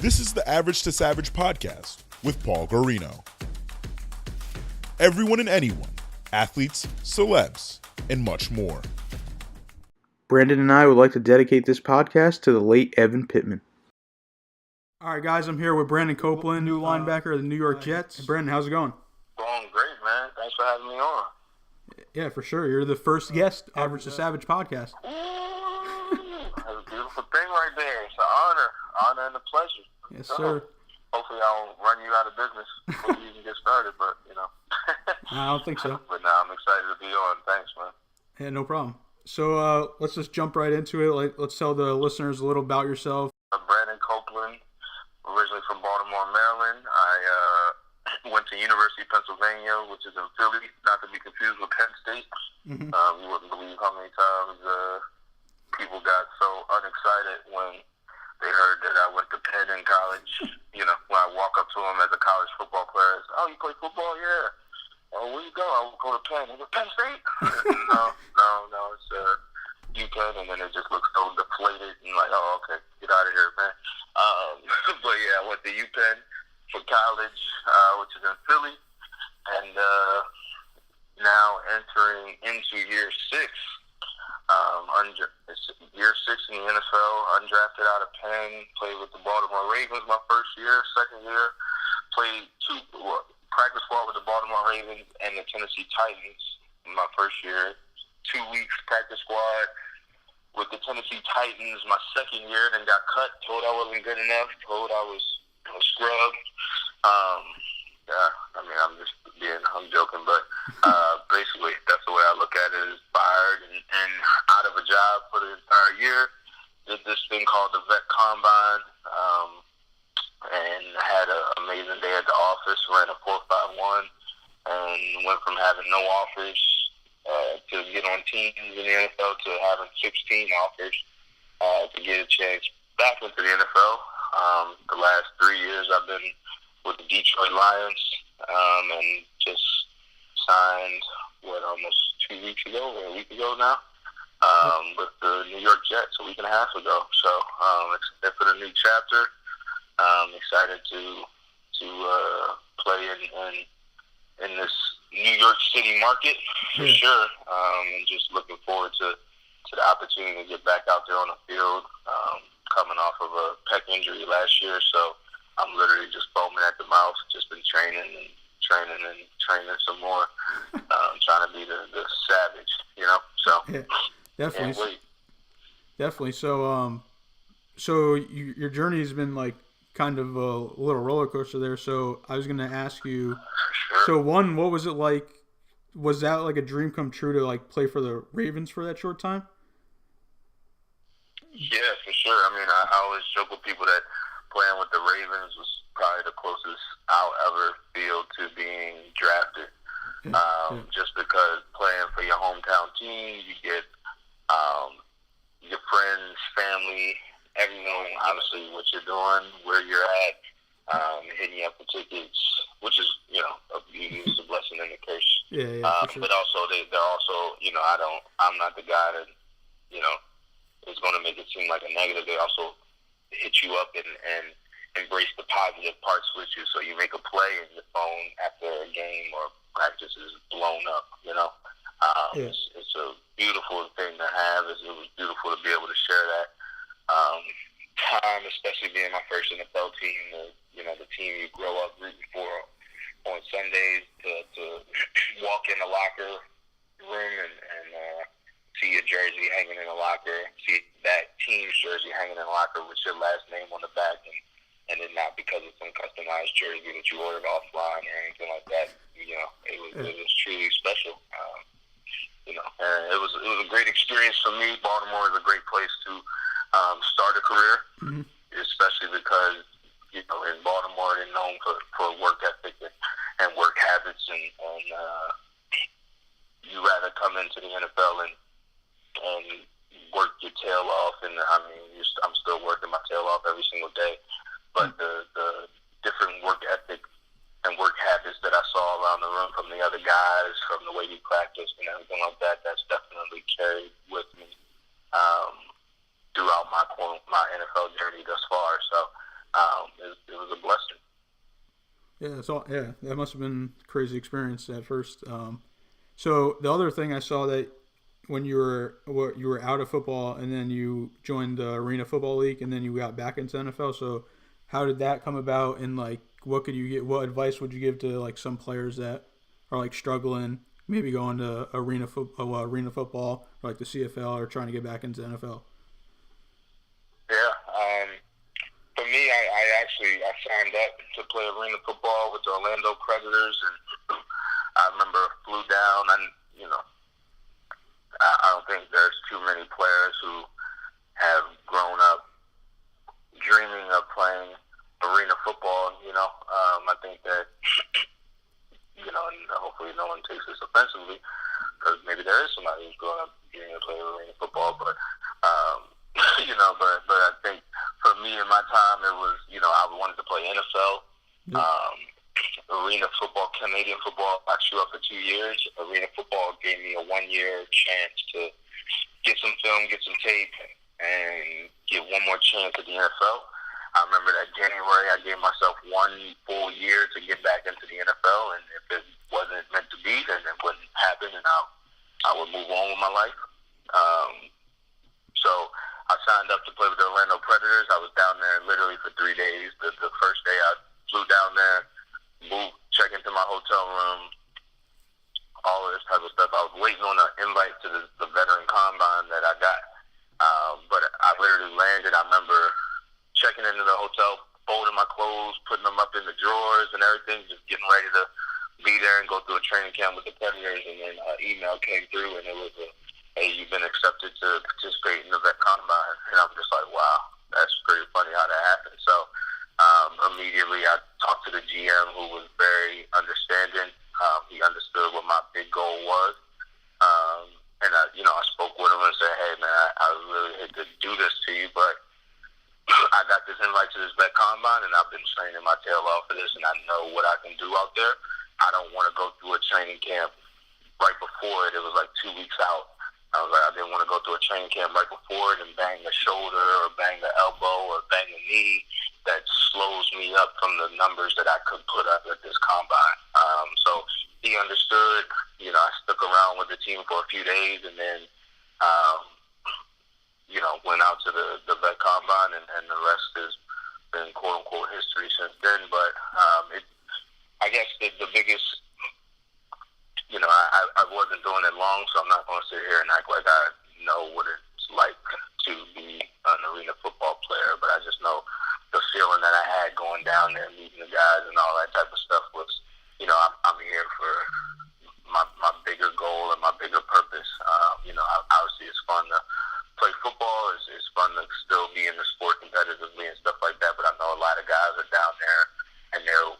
This is the Average to Savage podcast with Paul Garino. Everyone and anyone, athletes, celebs, and much more. Brandon and I would like to dedicate this podcast to the late Evan Pittman. All right, guys, I'm here with Brandon Copeland, new linebacker of the New York Jets. Brandon, how's it going? Going great, man. Thanks for having me on. Yeah, for sure. You're the first guest, Average to Savage podcast. Ooh, that's a beautiful thing right there. It's an honor and a pleasure. Yes, sir. Hopefully I won't run you out of business before we even get started, but, you know. I don't think so. But now I'm excited to be on. Thanks, man. Yeah, no problem. So let's just jump right into it. Let's tell the listeners a little about yourself. I'm Brandon Copeland, originally from Baltimore, Maryland. I went to University of Pennsylvania, which is in Philly, not to be confused with Penn State. Mm-hmm. You wouldn't believe how many times people got so unexcited when they heard that I went to Penn in college. You know, when I walk up to them as a college football player, I say, "Oh, you play football? Yeah." "Oh, where you go?" "I will go to Penn." "I go, Penn State?" No, it's UPenn, and then it just looks so deflated and like, "Oh, okay, get out of here, man." But yeah, I went to UPenn for college, which is in Philly, and now entering into year 6. Year 6 in the NFL, undrafted out of Penn, played with the Baltimore Ravens my first year. Second year, played practice squad with the Baltimore Ravens and the Tennessee Titans my first year. 2 weeks practice squad with the Tennessee Titans my second year, then got cut, told I wasn't good enough, told I was scrubbed. I'm joking, but basically that's the way I look at it, is fired and out of a job for the entire year. Did this thing called the Vet Combine, and had an amazing day at the office, ran a 4.51, and went from having no offers to get on teams in the NFL to having 16 offers to get a chance back into the NFL. The last 3 years I've been with the Detroit Lions, and just signed, almost 2 weeks ago, or a week ago now, with the New York Jets a week and a half ago. So excited for the new chapter. Excited to play in this New York City market for sure, and just looking forward to the opportunity to get back out there on the field. Coming off of a pec injury last year, so I'm literally just foaming at the mouth. Just been training some more. Trying to be the savage, you know. So yeah, definitely. Definitely. So your journey has been like kind of a little roller coaster there. So I was gonna ask you. Sure. So one, what was it like? Was that like a dream come true to like play for the Ravens for that short time? Yeah, for sure. I mean, I always joke with people that playing with the Ravens was probably the closest I'll ever feel to being drafted. Just because playing for your hometown team, you get your friends, family, everyone, obviously, what you're doing, where you're at, hitting you up for tickets, which is, you know, a beauty, it's a blessing and a curse. Yeah, for sure. But also, they're also, you know, I'm not the guy that, you know, is going to make it seem like a negative. They also hit you up and embrace the positive parts with you. So you make a play and your phone after a game or practice is blown up, you know. It's a beautiful thing to have. It was beautiful to be able to share that time, especially being my first NFL team, the team you grow up rooting for on Sundays, to walk in the locker room and see your jersey hanging in the locker, see that team's jersey hanging in the locker with your last name on the back, and then not because it's some customized jersey that you ordered offline or anything like that. You know, it was truly special. It was a great experience for me. Baltimore is a great place to start a career, especially because, you know, in Baltimore they're known for work ethic and work habits, and you rather come into the NFL and work your tail off, and I mean, I'm still working my tail off every single day, but the different work ethic and work habits that I saw around the room from the other guys, from the way we practiced and everything like that, that's definitely carried with me throughout my NFL journey thus far. So Yeah, that's all. Yeah, that must have been a crazy experience at first. So the other thing I saw that when you were out of football and then you joined the Arena Football League and then you got back into NFL. So how did that come about? And like, what could you get? What advice would you give to like some players that are like struggling, maybe going to arena football, or like the CFL, or trying to get back into NFL? Yeah. For me, I signed up to play arena football with the Orlando Predators, and I remember flew down, and I don't think there's too many players who have grown up dreaming of playing arena football. I think that and hopefully no one takes this offensively, because maybe there is somebody who's grown up dreaming of playing arena football, but but I think for me in my time it was I wanted to play NFL. Arena football, Canadian football, I threw up for 2 years. Arena football gave me a 1-year chance to get some film, get some tape, and get one more chance at the NFL. I remember that January I gave myself 1 full year to get back into the NFL, and if it wasn't meant to be, then it wouldn't happen, and I would move on with my life. So I signed up to play with the Orlando Predators. I was down there literally for 3 days. The first day I flew down there, moved, checked into my hotel room, all of this type of stuff. I was waiting on an invite to the veteran combine that I got. But I literally landed. I remember checking into the hotel, folding my clothes, putting them up in the drawers and everything, just getting ready to be there and go through a training camp with the Predators. And then an email came through, and it was hey, you've been accepted to participate in the vet combine. And I'm just like, wow, that's pretty funny how that happened. So immediately I talked to the GM, who was very understanding. He understood what my big goal was. And I spoke with him and said, hey, man, I really hate to do this to you, but I got this invite to this vet combine, and I've been training my tail off for this, and I know what I can do out there. I don't want to go through a training camp right before it. It was like 2 weeks out. I was like, I didn't want to go through a training camp right before it and bang the shoulder or bang the elbow or bang the knee that slows me up from the numbers that I could put up at this combine. So he understood. I stuck around with the team for a few days, and then went out to the vet combine, and the rest has been quote unquote history since then. But I guess the biggest, I wasn't doing it long, so I'm not going to sit here and act like I know what it's like to be an arena football player. But I just know the feeling that I had going down there, meeting the guys and all that type of stuff was, I'm here for my bigger goal and my bigger purpose. Obviously it's fun to play football. It's fun to still be in the sport competitively and stuff like that. But I know a lot of guys are down there and they're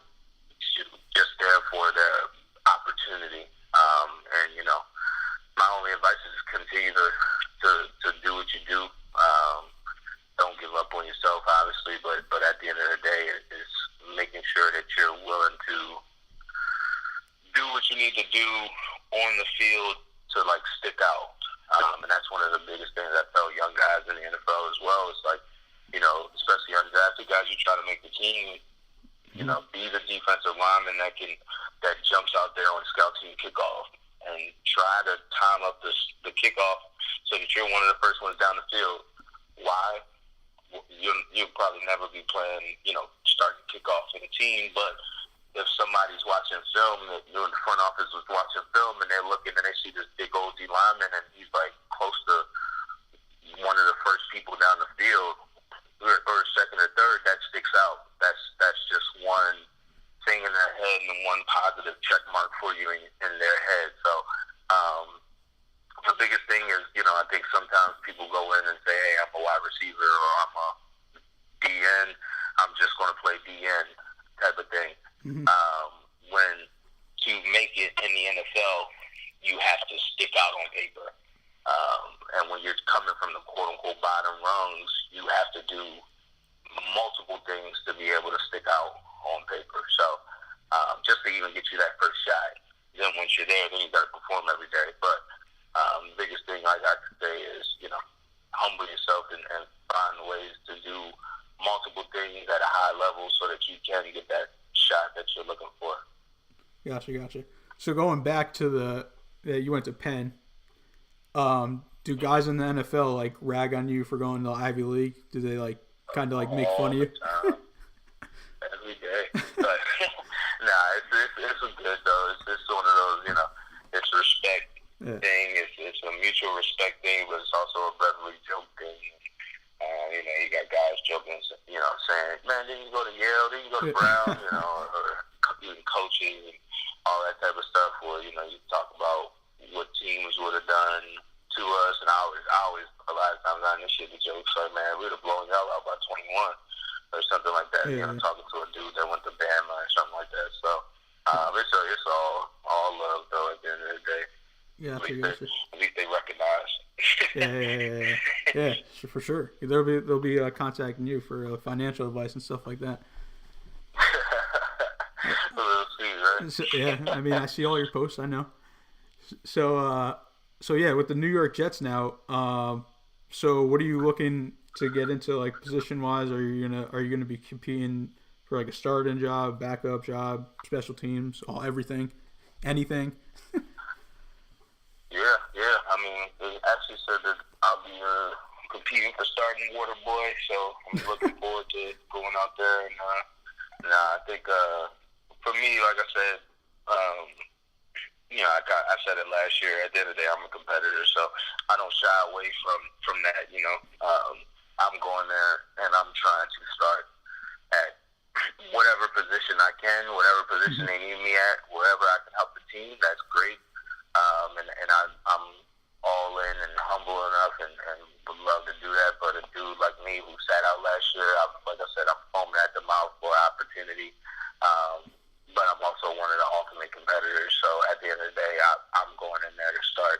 just there for their opportunity. My only advice is continue to do what you do. Don't give up on yourself, obviously, but at the end of the day, it's making sure that you're willing to do what you need to do on the field to stick out. And that's one of the biggest things I tell young guys in the NFL as well. It's like, especially undrafted guys, you try to make the team. Be the defensive lineman that jumps out there on scout team kickoff and try to time up the kickoff so that you're one of the first ones down the field. Why? You'll probably never be playing, starting kickoff for the team, but if somebody's watching film, that in the front office was watching film, and they're looking and they see this big old D lineman, and he's close to one of the first people down the field, or second or third, that sticks out. That's just one thing in their head and one positive check mark for you in their head. So the biggest thing is, I think sometimes people go in and say, hey, I'm a wide receiver, or I'm a DN, I'm just going to play DN type of thing. Mm-hmm. When to make it in the NFL, you have to stick out on paper. And when you're coming from the quote-unquote bottom rungs, you have to do multiple things to be able to stick out on paper. So just to even get you that first shot. Then once you're there, then you got to perform every day. But the biggest thing I got to say is, humble yourself and find ways to do multiple things at a high level so that you can get that shot that you're looking for. Gotcha. So going back to you went to Penn. Do guys in the NFL like rag on you for going to the Ivy League? Do they like kind of like make fun of you? Every day. But nah, it's good though. It's one of those, it's a respect thing. It's a mutual respect thing, but it's also a brotherly joke thing. You got guys joking, saying, "Man, didn't you go to Yale? Didn't you go to Brown?" Or even coaches and all that type of stuff. Where you talk about what teams would have done to us, and I always a lot of times I initiate the jokes like, "Man, we'd have blown y'all out by 21 or something like that." Yeah. Talking to a dude that went to Bama or something like that. So it's all love though. At the end of the day, Gotcha. At least they recognize. Yeah, for sure. They'll be contacting you for financial advice and stuff like that. We'll see, right? So, yeah, I mean, I see all your posts. I know. So yeah, with the New York Jets now. So what are you looking to get into, like position wise? Are you gonna be competing for like a starting job, backup job, special teams, everything, anything? Yeah. I mean, they actually said that I'll be competing for starting water boy, so I'm looking forward to going out there. And I think for me, like I said, I said it last year. At the end of the day, I'm a competitor, so I don't shy away from that. I'm going there and I'm trying to start at whatever position I can, whatever position they need me at, wherever I can help the team. That's great. And I'm all in and humble enough and would love to do that. But a dude like me who sat out last year, like I said, I'm foaming at the mouth for opportunity. But I'm also one of the ultimate competitors. So at the end of the day, I'm going in there to start.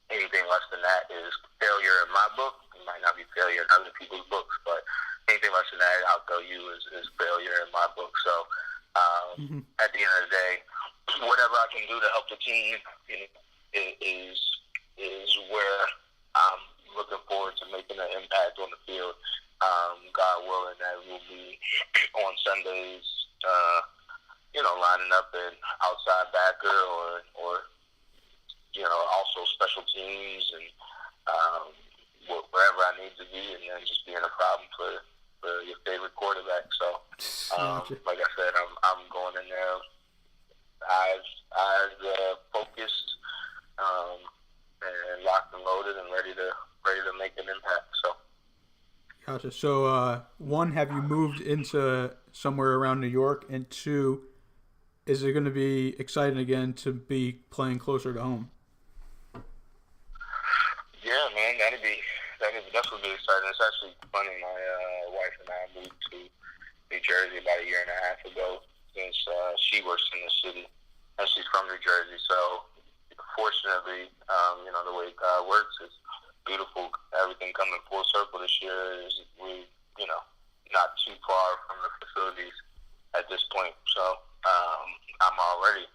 Anything less than that is failure in my book. It might not be failure in other people's books, but anything less than that, I'll tell you, is failure in my book. So at the end of the day, whatever I can do to help the team is where I'm looking forward to making an impact on the field. God willing, that will be on Sundays, lining up in outside backer or also special teams and wherever I need to be, and then just being a problem for your favorite quarterback. So, like I said, I'm going in there eyes focused, and locked and loaded and ready to make an impact. So. Gotcha. So, one, have you moved into somewhere around New York? And two, is it going to be exciting again to be playing closer to home? Yeah, man, that'd be definitely exciting. It's actually funny. My wife and I moved to New Jersey about a year and a half ago, since she works in the city and she's from New Jersey. So, fortunately, the way God works is beautiful. Everything coming full circle this year is we, not too far from the facilities at this point. So I'm already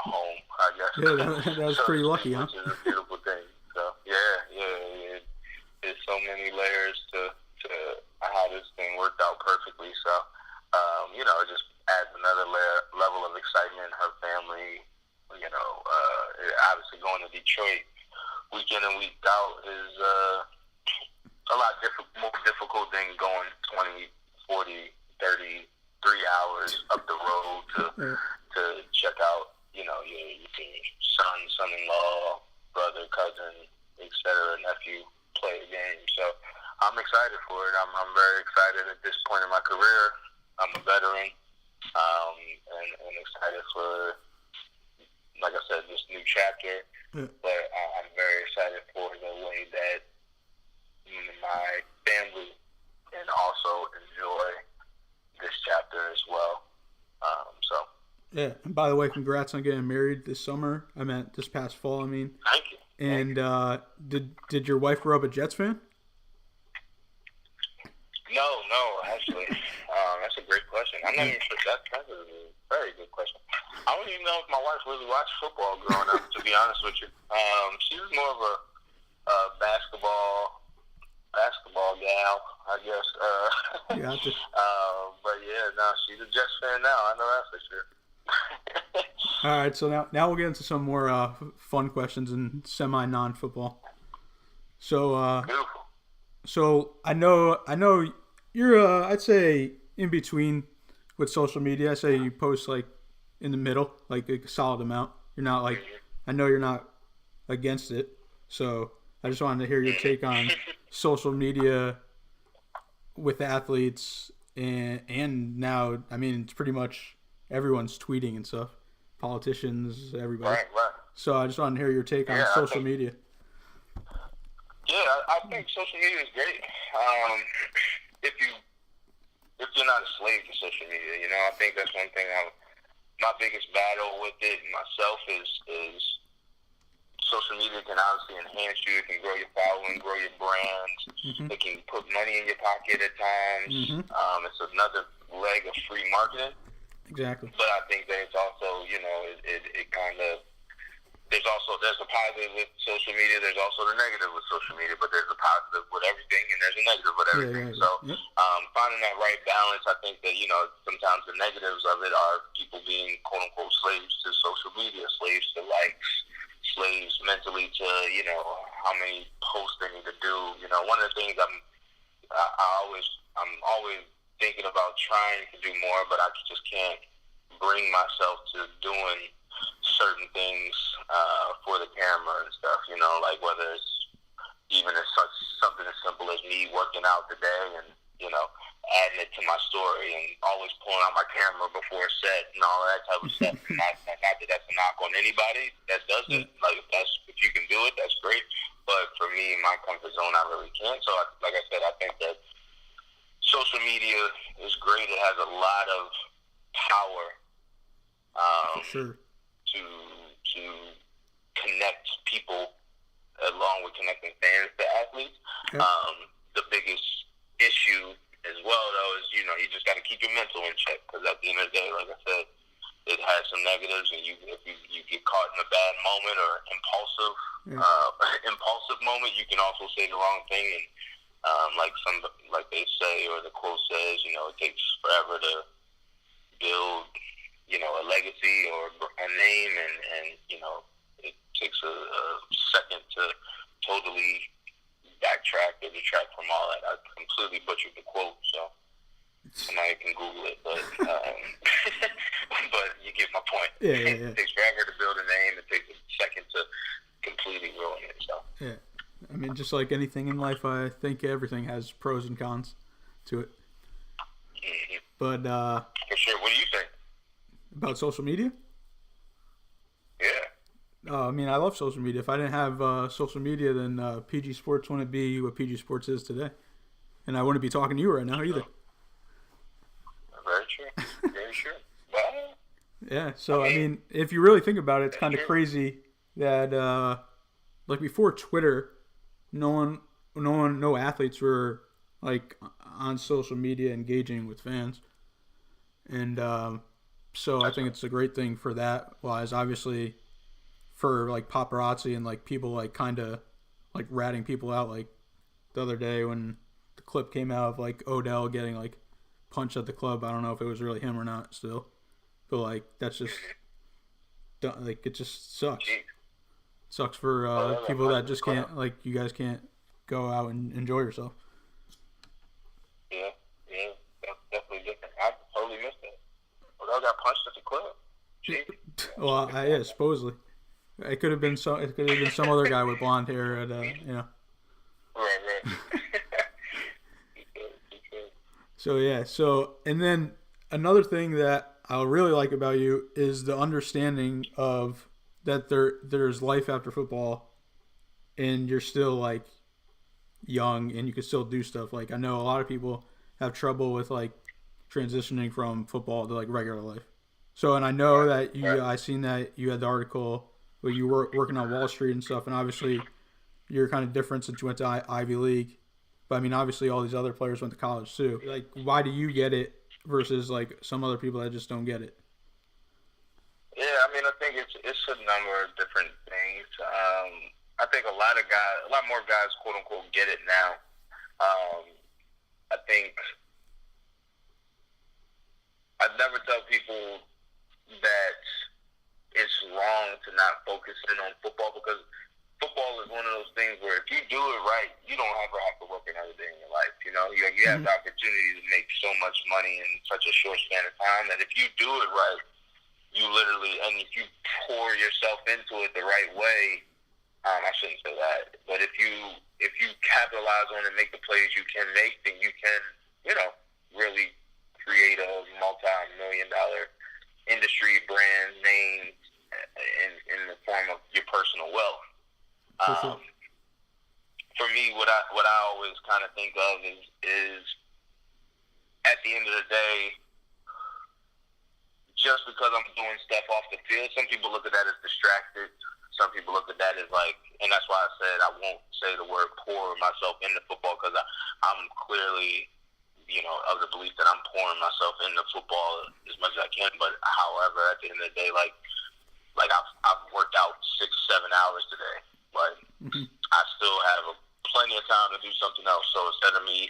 home, I guess. Yeah, that was pretty lucky, huh? Which is a beautiful thing. So yeah. There's so many layers to how this thing worked out perfectly. So it just adds another level of excitement. Her family, obviously going to Detroit week in and week out is a lot more difficult than going 20, 40, 33 hours up the road to check out, your son-in-law, brother, cousin, etc., nephew play a game. So I'm excited for it. I'm very excited at this point in my career. I'm a veteran, and excited for, like I said, this new chapter. Yeah. But I'm very excited for the way that my family can also enjoy this chapter as well. Yeah. And by the way, congrats on getting married this summer. I meant this past fall. I mean. Thank you. And did your wife grow up a Jets fan? No, actually, that's a great question. I'm not even sure. That's a very good question. I don't even know if my wife really watched football growing up, to be honest with you. She was more of a basketball gal, I guess. Gotcha. But yeah, now. She's a Jets fan now. I know that for sure. All right, so now we'll get into some more fun questions and semi non-football. So Beautiful. so I know you're I'd say in between with social media. I say you post like in the middle, like a solid amount. You're not like, I know you're not against it. So I just wanted to hear your take on social media with athletes and now, I mean, it's pretty much everyone's tweeting and stuff. Politicians, everybody. Right. So I just want to hear your take on social media. Yeah, I think social media is great. If you're not a slave to social media, you know, I think that's one thing. My biggest battle with it myself is social media can obviously enhance you. It can grow your following, grow your brand. Mm-hmm. It can put money in your pocket at times. Mm-hmm. It's another leg of free marketing. Exactly. But I think that it's also, you know, it kind of, there's a positive with social media. There's also the negative with social media, but there's a positive with everything and there's a negative with everything. Yeah. Finding that right balance, I think that, you know, sometimes the negatives of it are people being quote unquote slaves to social media, slaves to likes, slaves mentally to, you know, how many posts they need to do. You know, one of the things I'm always thinking about trying to do more, but I just can't bring myself to doing certain things for the camera and stuff, you know, like whether it's even as something as simple as me working out today and, you know, adding it to my story and always pulling out my camera before set and all that type of stuff. Not that that's a knock on anybody that does it. Like, if you can do it, that's great. But for me, in my comfort zone, I really can't. So, like I said, I think that social media is great. It has a lot of power For sure. to connect people along with connecting fans to athletes. Yeah. The biggest issue as well, though, is, you know, you just got to keep your mental in check, because at the end of the day, like I said, it has some negatives, and if you get caught in a bad moment or impulsive moment, you can also say the wrong thing, and like they say, or the quote says, you know, it takes forever to build, you know, a legacy or a name, and you know, it takes a second to totally backtrack or detract from all that. I completely butchered the quote, so now you can Google it, but but you get my point. Yeah. It takes forever to build a name. It takes a second to completely ruin it. So Yeah. I mean, just like anything in life, I think everything has pros and cons to it. mm-hmm. But For sure. What do you think? about social media? Yeah. I mean, I love social media. If I didn't have social media, then PG Sports wouldn't be what PG Sports is today. And I wouldn't be talking to you right now either. Very true. Very true. Well, Yeah, so I mean, if you really think about it, it's kind of crazy that like before Twitter, no athletes were like on social media engaging with fans, and so I think it's a great thing for that. Wise, obviously, for like paparazzi and like people like kind of like ratting people out, like the other day when the clip came out of like Odell getting like punched at the club. I don't know if it was really him or not still, but like that's just like it just sucks. Sucks for people that just can't, like you guys can't go out and enjoy yourself. Yeah, that's definitely different. I totally missed that. Odell got punched at the club. Gee. Well, yeah, supposedly it could have been some other guy with blonde hair at you know. Right. So yeah, and then another thing that I really like about you is the understanding of that there's life after football, and you're still like young and you can still do stuff. Like I know a lot of people have trouble with like transitioning from football to like regular life. So, and I know that I seen that you had the article where you were working on Wall Street and stuff, and obviously you're kind of different since you went to Ivy League. But I mean, obviously all these other players went to college too. Like, why do you get it versus like some other people that just don't get it? Yeah, I mean, I think it's a number of different things. I think a lot more guys, quote unquote, get it now. I think never tell people that it's wrong to not focus in on football, because football is one of those things where if you do it right, you don't ever have to work another day in your life. You know, you have the opportunity to make so much money in such a short span of time that if you do it right, you literally, and if you pour yourself into it the right way, I shouldn't say that, but if you capitalize on and make the plays you can make, then you can, really create a multi-million-dollar industry brand name in the form of your personal wealth. For me, what I always kind of think of is at the end of the day, just because I'm doing stuff off the field, some people look at that as distracted. Some people look at that as like, and that's why I said I won't say the word pour myself into football, because I'm clearly, of the belief that I'm pouring myself into football as much as I can. But however, at the end of the day, like I've worked out 6-7 hours today. Like I still have plenty of time to do something else. So instead of me,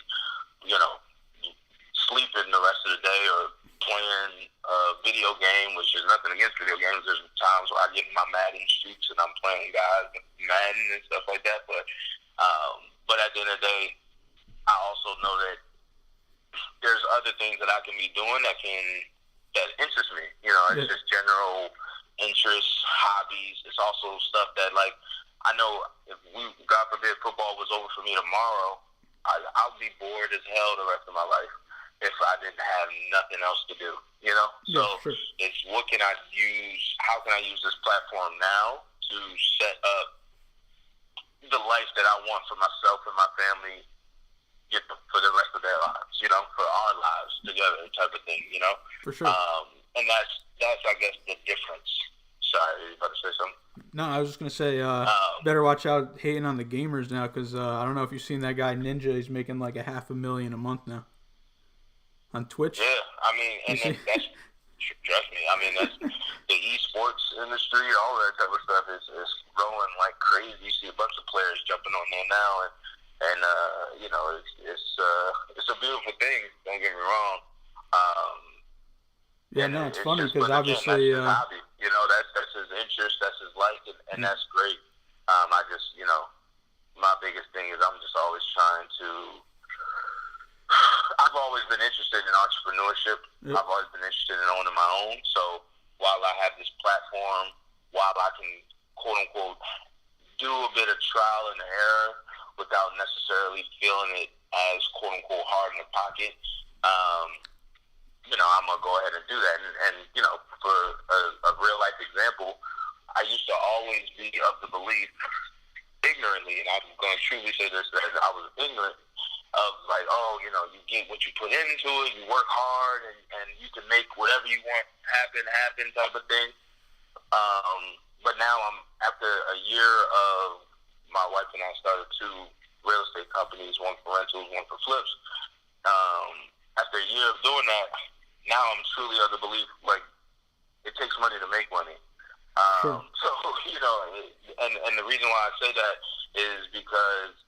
sleeping the rest of the day or playing a video game, which is nothing against video games. There's times where I get in my Madden streaks and I'm playing guys Madden and stuff like that. But at the end of the day, I also know that there's other things that I can be doing that interest me. It's just general interests, hobbies. It's also stuff that, like, I know if God forbid, football was over for me tomorrow, I'll be bored as hell the rest of my life if I didn't have nothing else to do, So it's how can I use this platform now to set up the life that I want for myself and my family for the rest of their lives, for our lives together type of thing, For sure. And that's I guess the difference. Sorry, are you about to say something? No, I was just going to say, better watch out hating on the gamers now, because I don't know if you've seen that guy Ninja. He's making like $500,000 a month now on Twitch. Yeah, I mean, and that's, trust me, I mean, that's the esports industry, all that type of stuff is growing like crazy. You see a bunch of players jumping on there now, and it's a beautiful thing, don't get me wrong. It's funny because obviously... That's his hobby. That's his interest, that's his life, and that's great. I just, my biggest thing is I'm just always trying to... I've always been interested in entrepreneurship. Yep. I've always been interested in owning my own. So while I have this platform, while I can, quote-unquote, do a bit of trial and error without necessarily feeling it as, quote-unquote, hard in the pocket, I'm going to go ahead and do that. And for a real-life example, I used to always be of the belief, ignorantly, and I'm going to truly say this, that I was ignorant of like, you get what you put into it, you work hard, and you can make whatever you want happen type of thing. But now after a year of my wife and I started 2 real estate companies, one for rentals, one for flips. After a year of doing that, now I'm truly of the belief, like, it takes money to make money. Sure. So, and the reason why I say that is because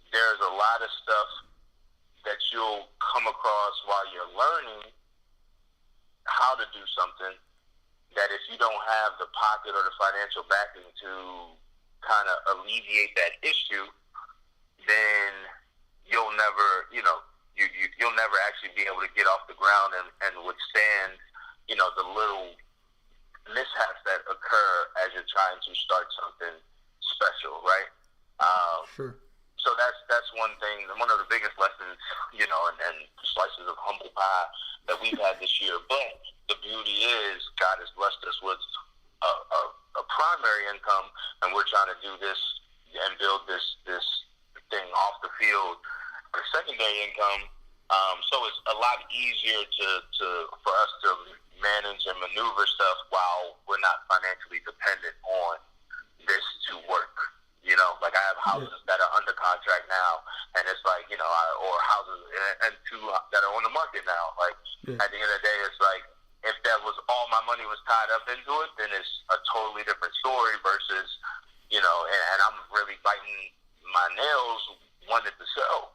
there's a lot of stuff that you'll come across while you're learning how to do something that if you don't have the pocket or the financial backing to kind of alleviate that issue, then you'll never, you'll never actually be able to get off the ground and withstand, the little mishaps that occur as you're trying to start something special, right? Sure. So that's one thing, one of the biggest lessons, and slices of humble pie that we've had this year. But the beauty is God has blessed us with a primary income, and we're trying to do this and build this thing off the field for secondary income. So it's a lot easier for us to manage and maneuver stuff while we're not financially dependent on this to work. Like I have houses that are under contract now, and it's like, or houses and 2 that are on the market now. Like at the end of the day, it's like if that was all my money was tied up into it, then it's a totally different story versus, and I'm really biting my nails, wanted to sell.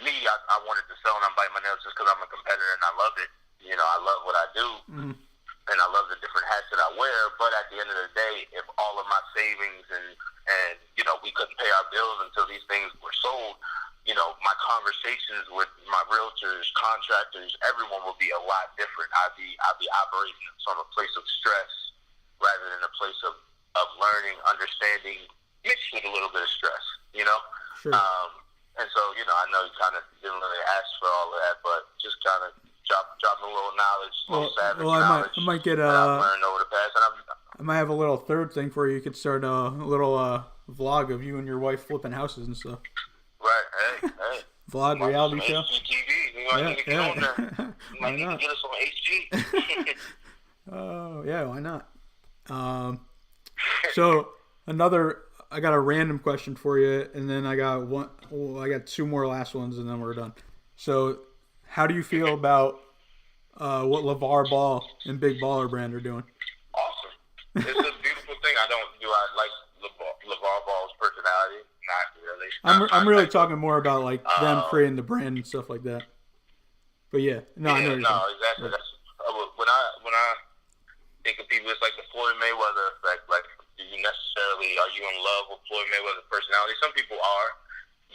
Me, I wanted to sell, and I'm biting my nails just because I'm a competitor and I love it. You know, I love what I do, and I love the different hats that I wear. But at the end of the day, if all of my savings and you know, we couldn't pay our bills until these things were sold, you know, my conversations with my realtors, contractors, everyone will be a lot different. I'd be operating from a place of stress rather than a place of learning, understanding, mixed with a little bit of stress, you know? Sure. And so, you know, I know you kind of didn't really ask for all of that, but just kind of drop a little knowledge, savage knowledge. I might get that I've learned over the past. And I might have a little third thing for you. You could start a little vlog of you and your wife flipping houses and stuff. Right, hey. Vlog, reality show. HGTV. We might need to get on there. We might need to get us on HG. Oh, yeah, why not? So, I got a random question for you, and then I got two more last ones, and then we're done. So, how do you feel about what LeVar Ball and Big Baller Brand are doing? Awesome. It's a beautiful thing. I like LeVar Ball's personality. Not really. I'm really talking more about like them creating the brand and stuff like that. But yeah, I know. Exactly. That's when I think of people, it's like the Floyd Mayweather effect. Like, are you in love with Floyd Mayweather's personality? Some people are,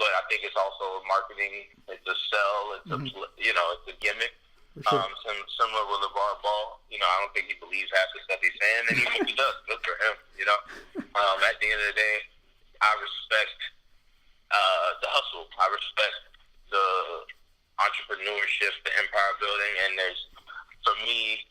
but I think it's also marketing. It's a sell. It's it's a gimmick. Sure. Similar with LeVar Ball. You know, I don't think he believes half the stuff he's saying, and even if he does, good for him. You know, at the end of the day, I respect the hustle. I respect the entrepreneurship, the empire building, and for me,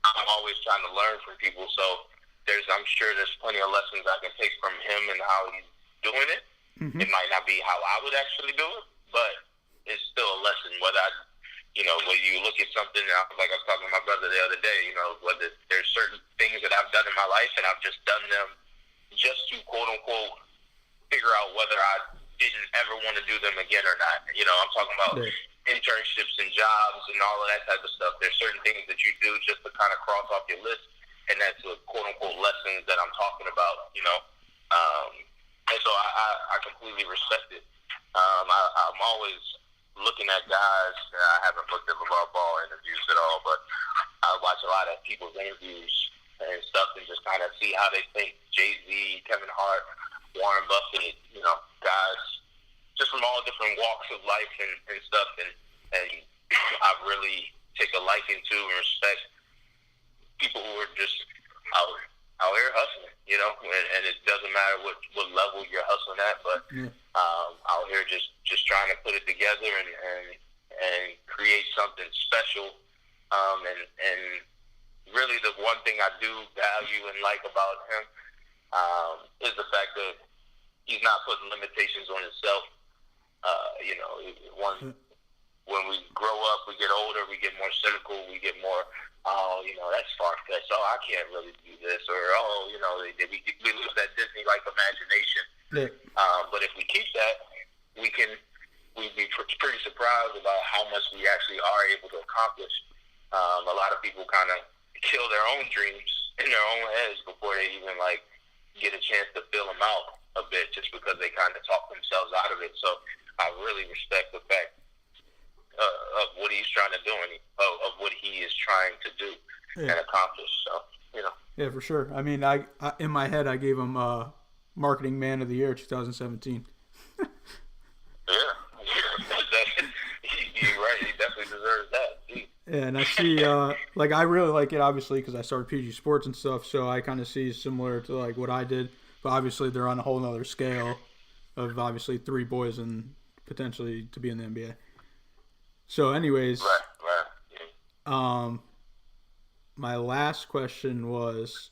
I'm always trying to learn from people. So I'm sure there's plenty of lessons I can take from him and how he's doing it. Mm-hmm. It might not be how I would actually do it, but it's still a lesson. When you look at something, like I was talking to my brother the other day, you know, whether there's certain things that I've done in my life and I've just done them just to quote unquote figure out whether I didn't ever want to do them again or not. You know, I'm talking about internships and jobs and all of that type of stuff. There's certain things that you do just to kind of cross off your list, and that's the quote unquote lessons that I'm talking about, you know. And so I completely respect it. I'm always looking at guys. I haven't looked at LeVar Ball interviews at all, but I watch a lot of people's interviews and stuff and just kind of see how they think. Jay-Z, Kevin Hart, Warren Buffett, you know, guys just from all different walks of life and stuff. And I really take a liking to and respect people who are just out here hustling, you know, and it doesn't matter what level you're hustling at, but out here just trying to put it together and create something special. And really the one thing I do value and like about him is the fact that he's not putting limitations on himself. You know, when we grow up, we get older, we get more cynical, we get more, you know, that's far-fetched. I can't really do this. Or, you know, we lose that Disney-like imagination. Yeah. But if we keep that, we'd be pretty surprised about how much we actually are able to accomplish. A lot of people kind of kill their own dreams in their own heads before they even, like, get a chance to fill them out a bit just because they kind of talk themselves out of it. So I really respect the fact of what he's trying to do and of what he is trying to do and accomplish. So, you know. Yeah, for sure. I mean, I in my head, I gave him Marketing Man of the Year 2017. You're right. He definitely deserves that. Yeah, and I see, I really like it, obviously, because I started PG Sports and stuff, so I kind of see similar to, like, what I did. But obviously, they're on a whole other scale of, obviously, 3 boys and potentially to be in the NBA. So, anyways, my last question was,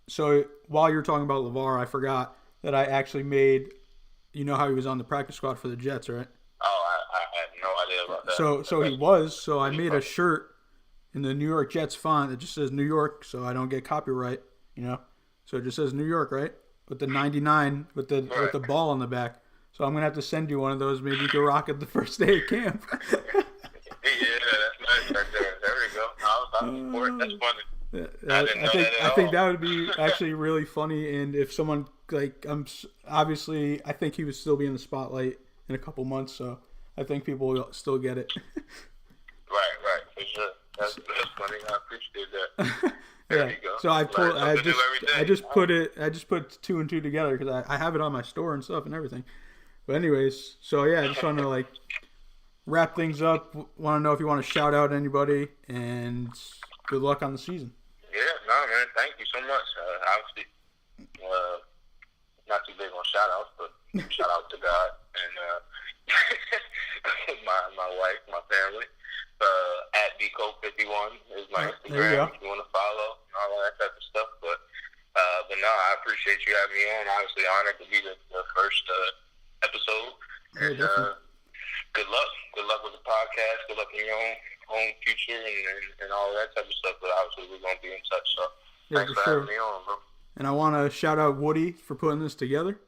so while you're talking about LeVar, I forgot that I actually made, you know how he was on the practice squad for the Jets, right? Oh, I had no idea about that. So I made a shirt in the New York Jets font that just says New York, so I don't get copyright, you know? So it just says New York, right? With the 99, with the ball on the back. So I'm going to have to send you one of those. Maybe you can rock it the first day of camp. Yeah, that's nice right there. There we go. That's funny. I think that would be actually really funny. And if someone, like, I think he would still be in the spotlight in a couple months. So I think people will still get it. Right, for That's funny. I appreciate that. There Yeah. you go. So I just put 2 and 2 together because I have it on my store and stuff and everything. But anyways, so yeah, I just want to like wrap things up. Want to know if you want to shout out anybody, and good luck on the season. Yeah, no, man. Thank you so much. Obviously, not too big on shout outs, but shout out to God and my wife, my family. At @bcope51 is my Instagram if you want to follow and all that type of stuff. But no, I appreciate you having me on. Obviously honored to be the first episode. And good luck. Good luck with the podcast. Good luck in your own future and all that type of stuff. But obviously we're gonna be in touch. So thanks for having me on, bro. And I want to shout out Woody for putting this together.